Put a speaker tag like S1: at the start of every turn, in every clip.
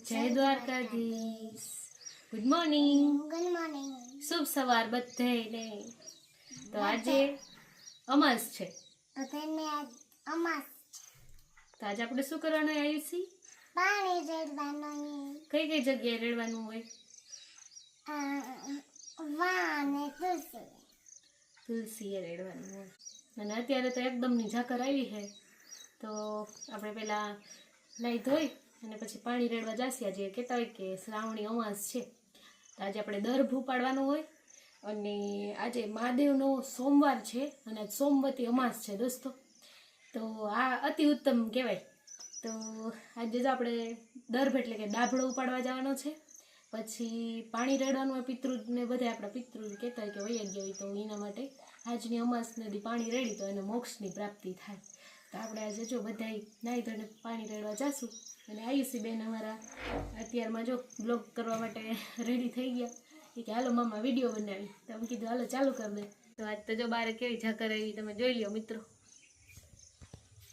S1: જય Dwarkadhish. Good morning. શુભ સવાર બધાને. તો આજે અમાસ છે. તો આજે આપણે શું કરવાનું આવ્યું છે?
S2: પાણી રેડવાનું.
S1: કઈ કઈ જગ્યાએ રેડવાનું હોય? તુલસીએ રેડવાનું હોય. અને અત્યારે તો એકદમ ની ઝાકર આવી છે, તો આપણે પેલા નાઈ ધોઈ અને પછી પાણી રેડવા જાસી. આજે કહેતા હોય કે શ્રાવણી અમાસ છે, તો આજે આપણે દર્ભ ઉપાડવાનું હોય. અને આજે મહાદેવનો સોમવાર છે અને સોમવતી અમાસ છે દોસ્તો. તો આ અતિ ઉત્તમ કહેવાય. તો આજે જો આપણે દર્ભ એટલે કે ડાભડો ઉપાડવા જવાનો છે. પછી પાણી રેડવાનું હોય. પિતૃને બધા આપણા પિતૃ કહેતા હોય કે વૈયા ગયા હોય, તો એના માટે આજની અમાસ નદી પાણી રેડી તો એને મોક્ષની પ્રાપ્તિ થાય. તો આપણે આજે જો બધા નાહી ધોઈને પાણી રેડવા જાશું. અને આયુષી બેન અમારા અત્યારમાં જો બ્લોગ કરવા માટે રેડી થઈ ગયા. એ કે હાલો મામા વિડીયો બનાવી. તો અમે કીધું હાલો ચાલુ કરી દે. તો આજ તો જો બહાર કેવી ઝાકર આવી તમે જોઈ લ્યો મિત્રો.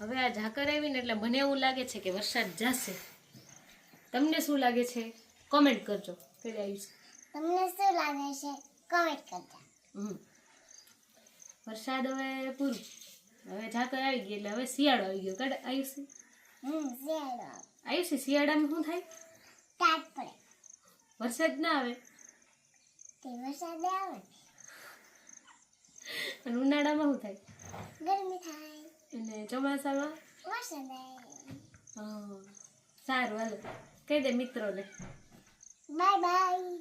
S1: હવે આ ઝાકર આવીને એટલે મને એવું લાગે છે કે વરસાદ જશે. તમને શું લાગે છે કોમેન્ટ કરજો. કઈ આવીશ
S2: તમને શું લાગે છે કમેન્ટ કરજો.
S1: વરસાદ હવે પૂરું. હવે ઝાકર આવી ગઈ એટલે હવે શિયાળો આવી ગયો. કાઢ આયુષી.
S2: શિયાળો
S1: આયુષી શિયાળામાં શું થાય?
S2: ટાટ પડે.
S1: વરસાદ ના આવે
S2: તે વરસાદ આવે.
S1: અને ઉનાળામાં શું થાય?
S2: ગરમી થાય.
S1: અને ચોમાસામાં
S2: વરસાદ આવે.
S1: સારું હાલો કહી દે મિત્રોને
S2: બાય બાય.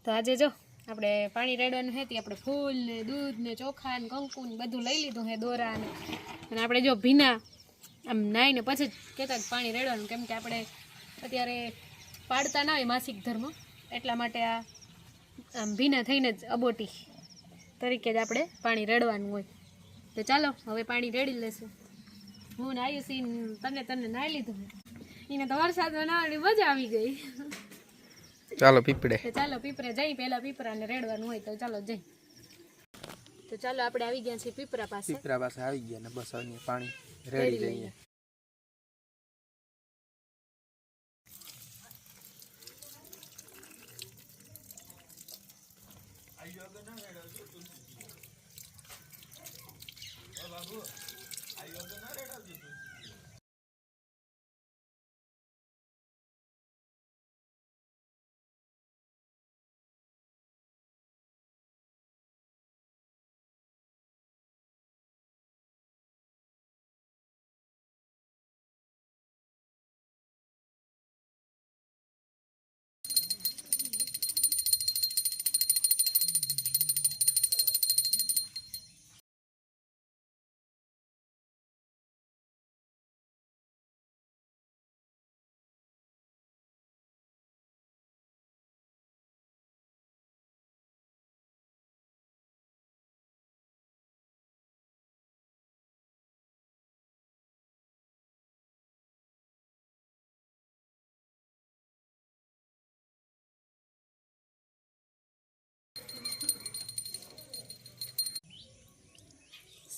S1: તો આજે જો આપણે પાણી રેડવાનું છે. આપણે ફૂલ ને દૂધ ને ચોખા ને કંકુ ને બધું લઈ લીધું છે, દોરા ને. અને આપણે જો ભીના આમ નાહીને પછી જ કહેતા પાણી રેડવાનું, કેમ કે આપણે અત્યારે પાડતા ના હોય માસિક ધર્મ, એટલા માટે આ આમ ભીના થઈને જ અબોટી તરીકે જ આપણે પાણી રેડવાનું હોય. તો ચાલો હવે પાણી રેડી લેશું. હું ને આયુષી તને નાહી લીધું. એને તો વરસાદમાં નાહવાની મજા આવી ગઈ.
S3: ચાલો પીપળે.
S1: ચાલો પીપરે જઈ. પહેલા પીપરાને રેડવાનું હોય તો ચાલો જઈ. તો ચાલો આપણે આવી ગયા છીએ પીપરા પાસે.
S3: પીપરા પાસે આવી ગયા ને બસ હવે પાણી રેડી જઈએ.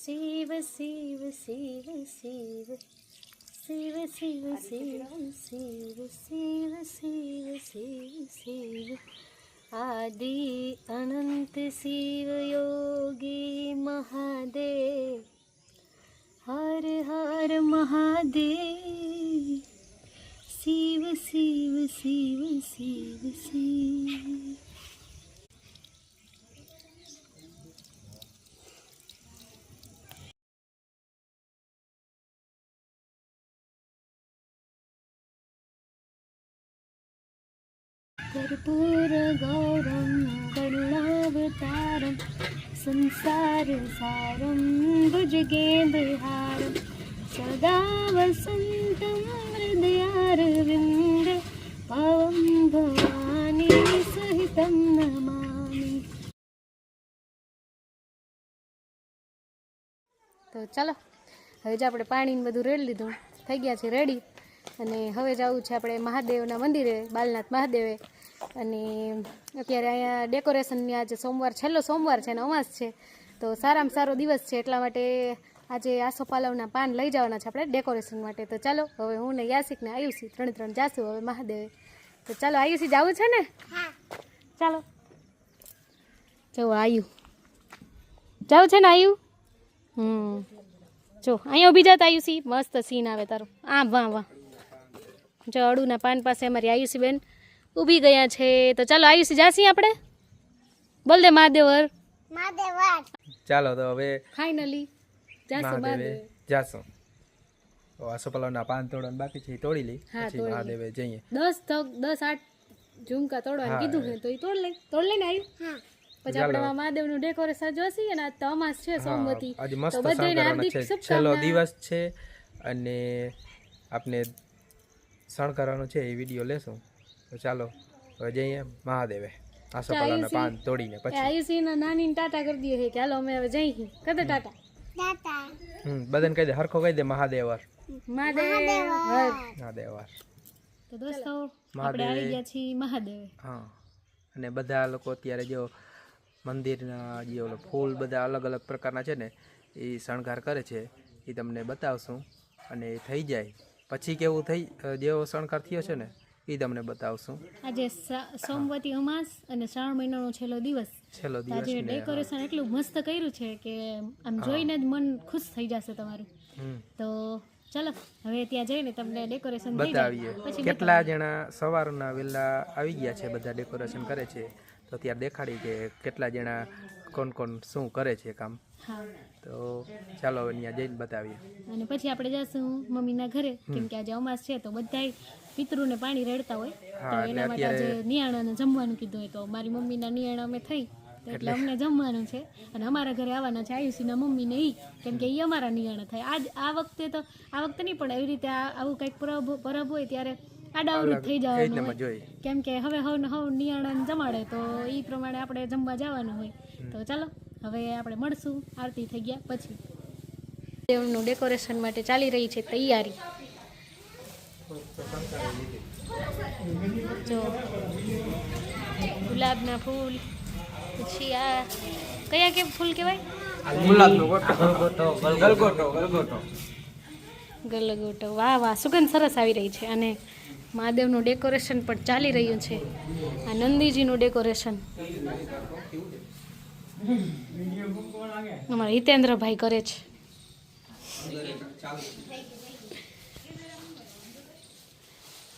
S1: શિવ શિવ શિવ શિવ શિવ શિવ શિવ શિવ શિવ શિવ શિવ શિવ આદિ અનંત શિવ યોગી મહાદેવ હર હર મહાદેવ શિવ શિવ શિવ શિવ શિવ. कर्पूरगौरं करुणावतारं संसारसारं भुजगेन्द्रहारं सदा वसन्तं हृदयारविन्द भवं भवानी सहितं तं નમામિ. તો ચાલો હવે જ આપણે પાણી ને બધું રેડી લીધું, થઈ ગયા છે રેડી. અને હવે જવું છે આપણે મહાદેવના મંદિરે, બાલનાથ મહાદેવે. અને અત્યારે અહીંયા ડેકોરેશનની આજે સોમવાર, છેલ્લો સોમવાર છે અને અમાસ છે, તો સારામાં સારો દિવસ છે, એટલા માટે આજે આસોપાલવના પાન લઈ જવાના છે આપણે ડેકોરેશન માટે. તો ચાલો હવે હું ને યાસિક ને આયુષી ત્રણ જાશું હવે મહાદેવે. તો ચાલો આયુષી જવું છે ને? ચાલો જો આયુ જાવ છે ને આયુ? જો અહીંયા ઊભી જાત આયુષી, મસ્ત સીન આવે તારો. વાહ વાહ, જો અડુના પાન પાસે અમારી આયુષી બેન ઊભી ગયા છે. તો ચાલો આયુષી જાસી આપણે, બોલ દે મહાદેવર.
S2: મહાદેવર.
S3: ચાલો તો હવે
S1: ફાઇનલી જાશું
S3: મહાદેવે
S1: મહાદેવ.
S3: જાશું. તો આસોપાલવના પાન તોડવાનું બાકી છે, એ તોડી લઈ,
S1: હા,
S3: પછી
S1: તોડી
S3: મહાદેવે જઈએ.
S1: 10-8 ઝુમકા તોડવાનું કીધું છે, તો એ તોડ લે ને આવ્યું.
S2: હા.
S1: પછી આપણે મહાદેવનું ડેકોરેશન જોશી, અને આજ તો અમાસ છે સોમવતી,
S3: આજે મસ્ત
S1: તો બધાને
S3: શણગારવાનો
S1: હાર્દિક
S3: છે, છેલ્લો
S1: શુભકામના.
S3: દિવસ છે અને આપણે શણગારવાનો છે, એ વિડીયો લેશું. તો ચાલો હવે જઈએ મહાદેવે આસોપાલવના પાન તોડીને
S1: એ
S3: પછી.
S1: આયુષીના નાની ટાટા કરી દઈએ છે કે હાલો અમે હવે જઈએ. કદે ટાટા
S2: દાતા.
S3: બધાને કહી દે, હરખો કહી દે મહાદેવર.
S1: મહાદેવ. તો દોસ્તો આપણે આવી ગયા છીએ મહાદેવે.
S3: હા, અને બધા લોકો અત્યારે જો મંદિરના જે ઓલો ફૂલ બધા અલગ અલગ પ્રકારના છે ને, એ શણગાર કરે છે, એ તમને બતાવશું. અને એ થઈ જાય પછી કેવું થઈ, જેવો શણગાર થયો છે ને એ તમને બતાવશું.
S1: આજે સોમવતી અમાસ અને શ્રાવણ મહિનાનો છેલ્લો દિવસ.
S3: છેલ્લો દિવસ
S1: આજે ડેકોરેશન એટલું મસ્ત કર્યું છે કે આમ જોઈને જ મન ખુશ થઈ જશે તમારું. તો ચાલો હવે ત્યાં જઈને તમને ડેકોરેશન
S3: બતાવીએ. કેટલા જણા સવારના વહેલા આવી ગયા છે, બધા ડેકોરેશન કરે છે, તો ત્યારે દેખાડી કે કેટલા જણા કોણ શું કરે છે કામ.
S1: હા,
S3: તો ચાલો હવે ત્યાં જઈને બતાવીએ.
S1: અને પછી આપણે જઈશું મમ્મીના ઘરે, કેમ કે આજે અમાસ છે તો બધાય પિતૃને પાણી રેડતા હોય, તો એના માટે આજે નિયાણાને જમવાનું કીધું હોય. તો મારી મમ્મીના નિયાણા અમે થઈ, એટલે અમને જમવાનું છે. અને અમારા ઘરે આવવાના છે આયુષીના મમ્મીને ઈ, કેમ કે ઈ અમારા નિયાણા થાય. આ વખતે નહીં, પણ એવી રીતે આવું કંઈક પરબ હોય ત્યારે આડાવડું થઈ જવાનું હોય, કેમ કે હવે નિયાણાને જમાડે, તો એ પ્રમાણે આપણે જમવા જવાનું હોય. તો ચાલો હવે આપણે મળશું આરતી થઈ ગયા પછી. દેવનું ડેકોરેશન માટે ચાલી રહી છે તૈયારી. જો ગુલાબના ફૂલ, પછી આ કયા કે ફૂલ કહેવાય? ગલગોટો. વાહ વાહ, સુગંધ સરસ આવી રહી છે. અને મહાદેવનું ડેકોરેશન પણ ચાલી રહ્યું છે. આ નંદીજીનું ડેકોરેશન અમારા હિતેન્દ્રભાઈ કરે છે.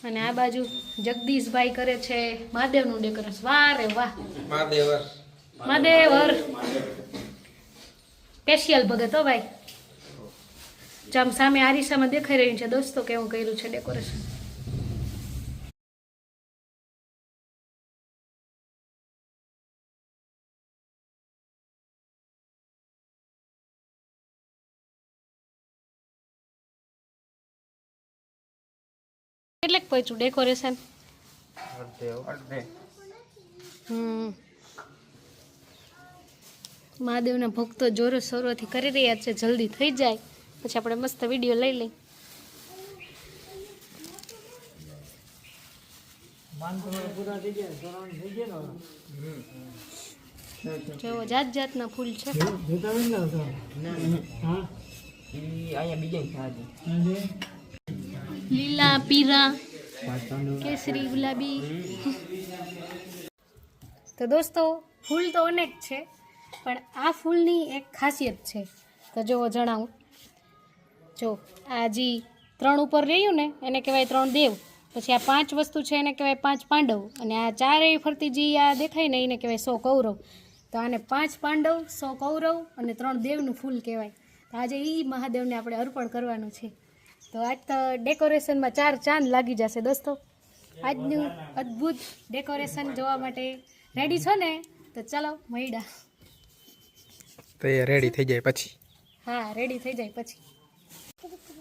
S1: અને આ બાજુ જગદીશભાઈ કરે છે મહાદેવનું ડેકોરેશન. વાહ રે વાહ, મહાદેવર સ્પેશિયલ ભગત હો ભાઈ. જામ સામે આરીસામાં દેખાઈ રહ્યું છે દોસ્તો કેવું કર્યું છે ડેકોરેશન. કેટલેક પહોંચ્યું ડેકોરેશન? મહાદેવના ભક્તો જોરો શોરોથી કરી રહ્યા છે, જલ્દી થઈ જાય પછી આપણે મસ્ત વિડીયો લઈ લઈ. જો જાત જાતના ફૂલ છે. લીલા, પીળા, કેસરી, ગુલાબી. તો દોસ્તો ફૂલ તો અનેક છે, પણ આ ફૂલની એક ખાસિયત છે. તો જો જણાવું, જો આ જે 3 ઉપર રહ્યું ને એને કહેવાય 3 દેવ. પછી આ 5 વસ્તુ છે એને કહેવાય 5 પાંડવ. અને આ 4 ફરતી જે આ દેખાય ને એને કહેવાય 100 કૌરવ. તો આને 5 પાંડવ, 100 કૌરવ અને 3 દેવનું ફૂલ કહેવાય. તો આજે એ મહાદેવને આપણે અર્પણ કરવાનું છે. તો આજ તો ડેકોરેશનમાં 4 ચાંદ લાગી જશે દોસ્તો. આજનું અદ્ભુત ડેકોરેશન જોવા માટે રેડી છો ને? તો ચાલો મૈડા.
S3: તો એ રેડી થઈ જાય પછી.
S1: હા, રેડી થઈ જાય પછી.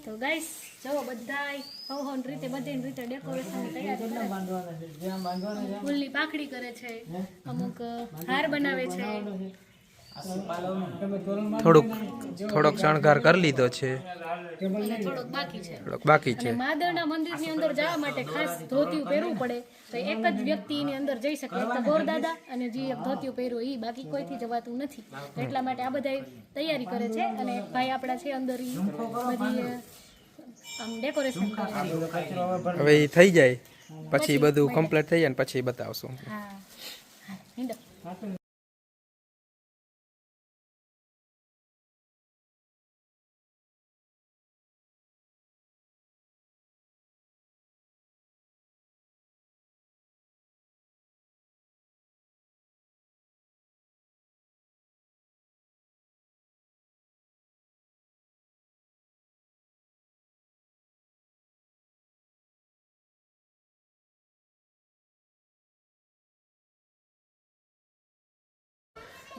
S1: તો ગાઈસ જો બધાય હવહન રીતે બધી રીતે ડેકોરેશનની તૈયારી કરે છે. ફૂલની પાંખડી કરે છે, અમુક હાર બનાવે છે.
S3: થોડોક શણગાર કરી લીધો છે,
S1: અને થોડોક બાકી છે.
S3: થોડોક બાકી છે.
S1: અને મહાદેવના મંદિરની અંદર જવા માટે ખાસ ધોતિયું પહેરવું પડે, તો એક જ વ્યક્તિ એની અંદર જઈ શકે, એક તો ગોરદાદા અને જે એક ધોતિયું પહેર્યું એ, બાકી કોઈથી જવાતું નથી. તો એટલા માટે આ બધા તૈયારી કરે છે. અને એક ભાઈ આપણા છે અંદર ઈ બધી આમ ડેકોરેશન કરે છે.
S3: હવે એ થઈ જાય પછી બધું કમ્પ્લીટ થઈ જાય ને પછી બતાવશું.
S1: હા હા હિંડો.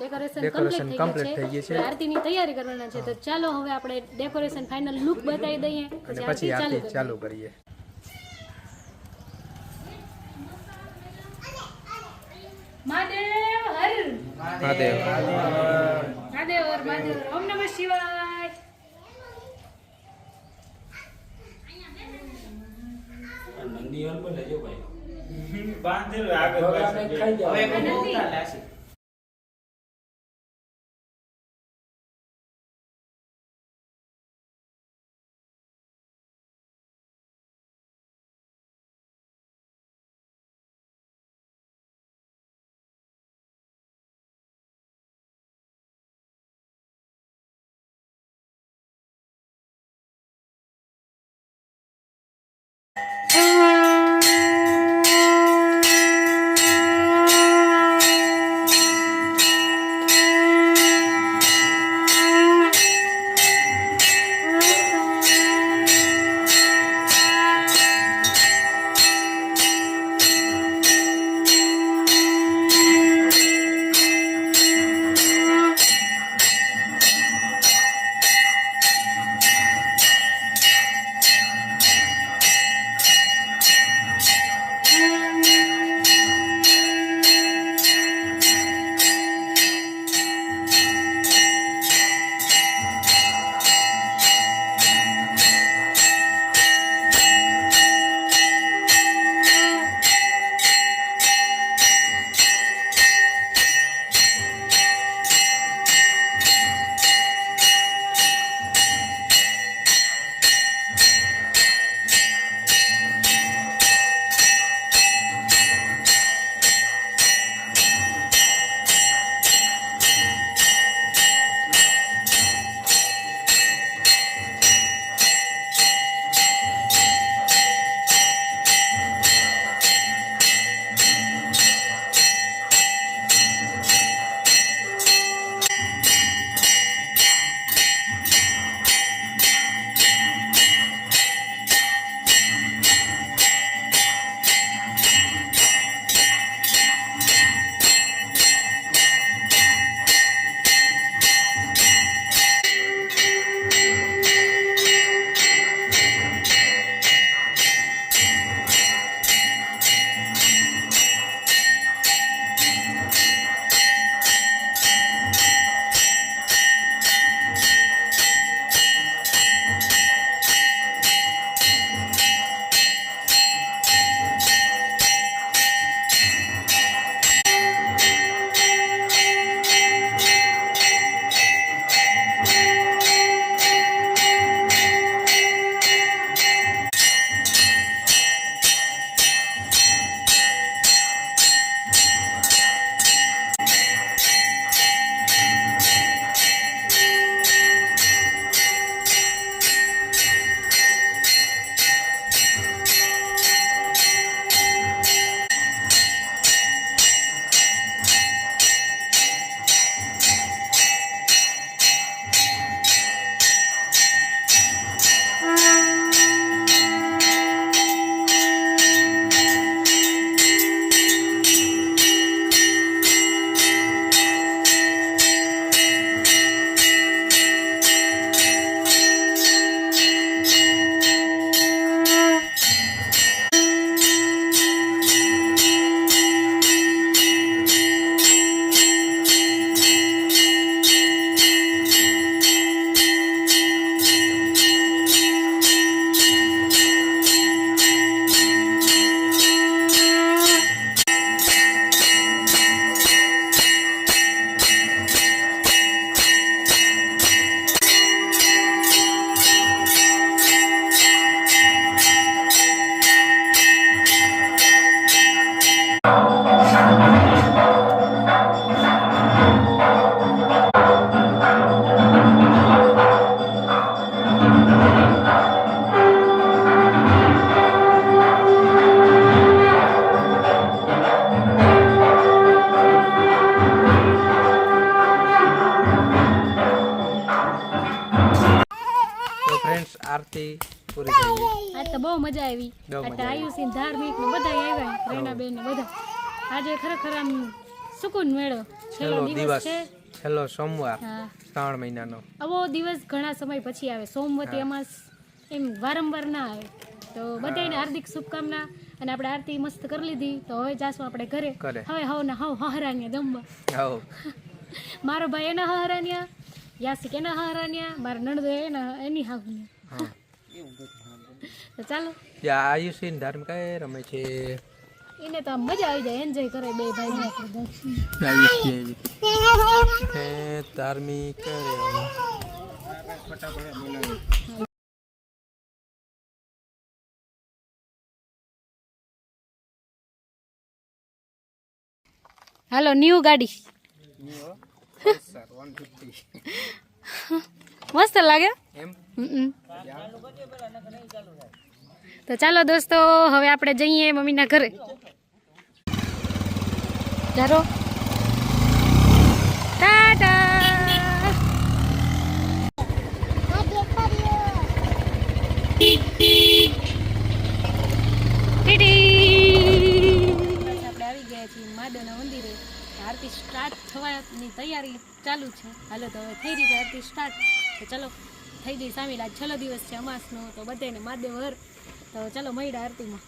S1: ડેકોરેશન કમ્પ્લીટ થઈ ગયું છે. આરતીની તૈયારી કરવાના છે, તો ચાલો હવે આપણે ડેકોરેશન ફાઇનલ લુક બતાવી દઈએ,
S3: અને પછી આરતી ચાલુ કરીએ.
S1: મહાદેવ હર
S3: મહાદેવ
S1: મહાદેવ હર મહાદેવ હર. ઓમ નમઃ શિવાય.
S3: પૂરી થઈ ગઈ.
S1: આજ તો બહુ મજા આવી.
S3: બહુ
S1: આ તો
S3: મજા આવી.
S1: આયુષી ધાર્મિક ને બધા આવ્યા રેણાબેન ને બધા. આજે ખરેખર આમ સુકૂન મેળો છેલ્લો
S3: છેલ્લો
S1: દિવસ
S3: દિવસ
S1: છે.
S3: છેલ્લો સોમવાર
S1: હા,
S3: 3 મહિનાનો.
S1: આવો દિવસ ઘણા સમય પછી આવે. સોમવતી અમાસ એમ વારંવાર ના આવે. તો બધાને હાર્દિક શુભકામના. અને આપણે આરતી મસ્ત કરી લીધી તો હવે જાશું આપણે ઘરે.
S3: ઘરે.
S1: હવે હવ હરાન્યા જમવા.
S3: આવો
S1: મારો ભાઈ એના હરાન્યા, યાસિક એના હરાન્યા, મારા નણદો એની હાહુન્યા.
S3: હા
S1: તો ચાલો,
S3: ત્યાં આયુષી ને ધાર્મિક કઈ રમે છે.
S1: એને તો આમ મજા આવી જાય, એન્જોય કરે બે ભાઈ.
S3: ધાર્મિક
S1: હાલો, ન્યુ ગાડી મસ્ત લાગે.
S3: એમ
S1: તો ચાલો દોસ્તો, હવે આપણે જઈએ મમ્મીના ઘરે. ચાલો, ટાટા. આપણે આવી ગયા છીએ મહાદેવના મંદિરે. આરતી સ્ટાર્ટ થવાની તૈયારી ચાલુ છે. હાલો, તો હવે થઈ રહી છે આરતી સ્ટાર્ટ. તો ચલો, થઈ ગઈ સામેલ. આજ છેલ્લો દિવસ છે અમાસનો, તો બધાને મહાદેવ હર. તો ચલો મળ્યા આરતીમાં.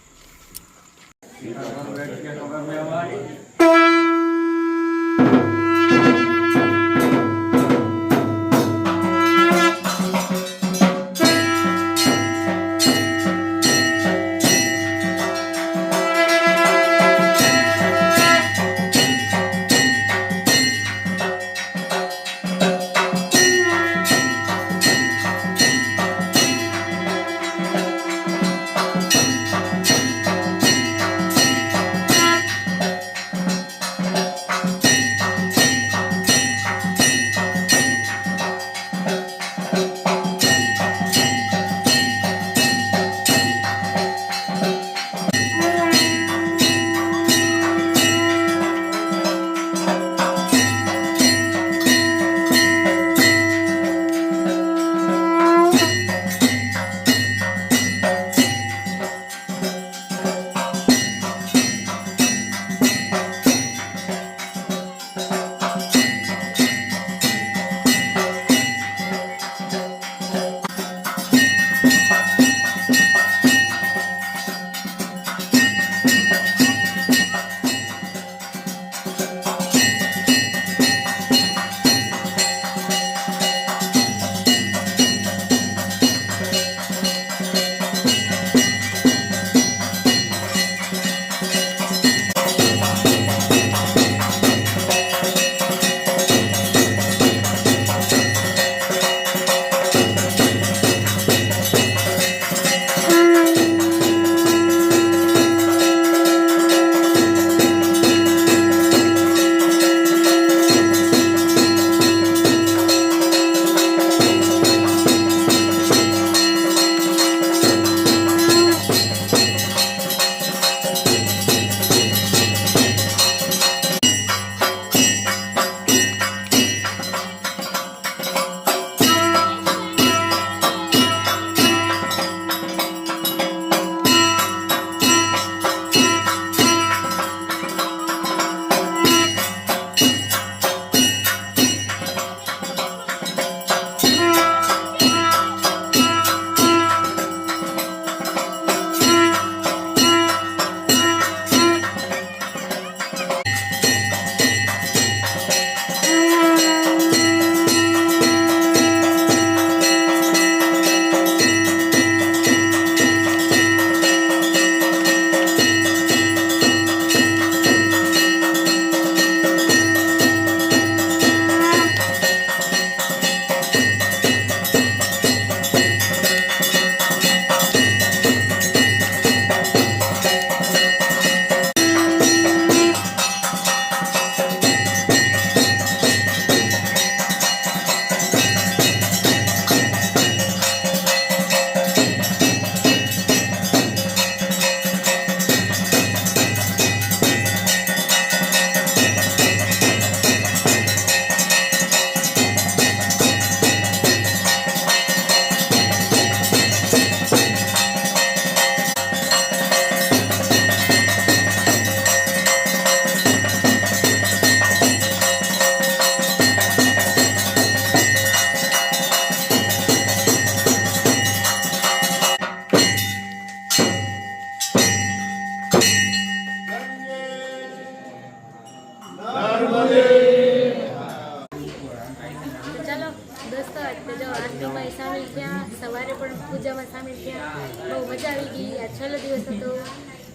S1: અમે ત્યાં બહુ મજા આવી ગઈ. આ છેલ્લો દિવસ હતો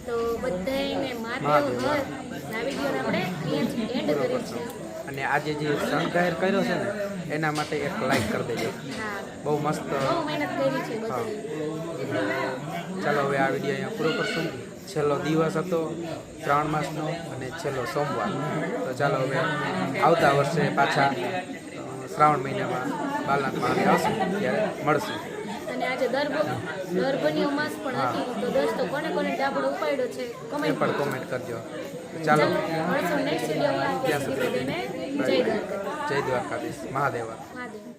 S1: તો બધાને મહાદેવ હર આ વિડીયોને આપણે અહીંયા જ એન્ડ કરી છે.
S3: અને આજે જે શણગાર કર્યો છે ને એના માટે એક લાઈક કરી દેજો.
S1: હા,
S3: બહુ મસ્ત.
S1: બહુ મહેનત કરી છે બધાએ.
S3: ચાલો હવે આ વિડીયો અહીંયા પૂરો કરશું. છેલ્લો દિવસ હતો શ્રાવણ માસનો અને છેલ્લો સોમવાર. તો ચાલો હવે આવતા વર્ષે પાછા શ્રાવણ મહિનામાં બાલનાથ મહાદેવ આવશું ત્યારે મળશું.
S1: અને આજે દર્ભની અમાસ પણ હતી તો દોસ્તો કોને કોને ડાબડો ઉપાડ્યો છે
S3: એ
S1: કમેન્ટ
S3: પણ કોમેન્ટ કરજો. ચાલો
S1: મળશું નેક્સ્ટ વિડીયોમાં. ત્યાં સુધી બધાને જય દ્વારકા.
S3: જય દ્વારકાધીશ. મહાદેવ.
S1: મહાદેવ.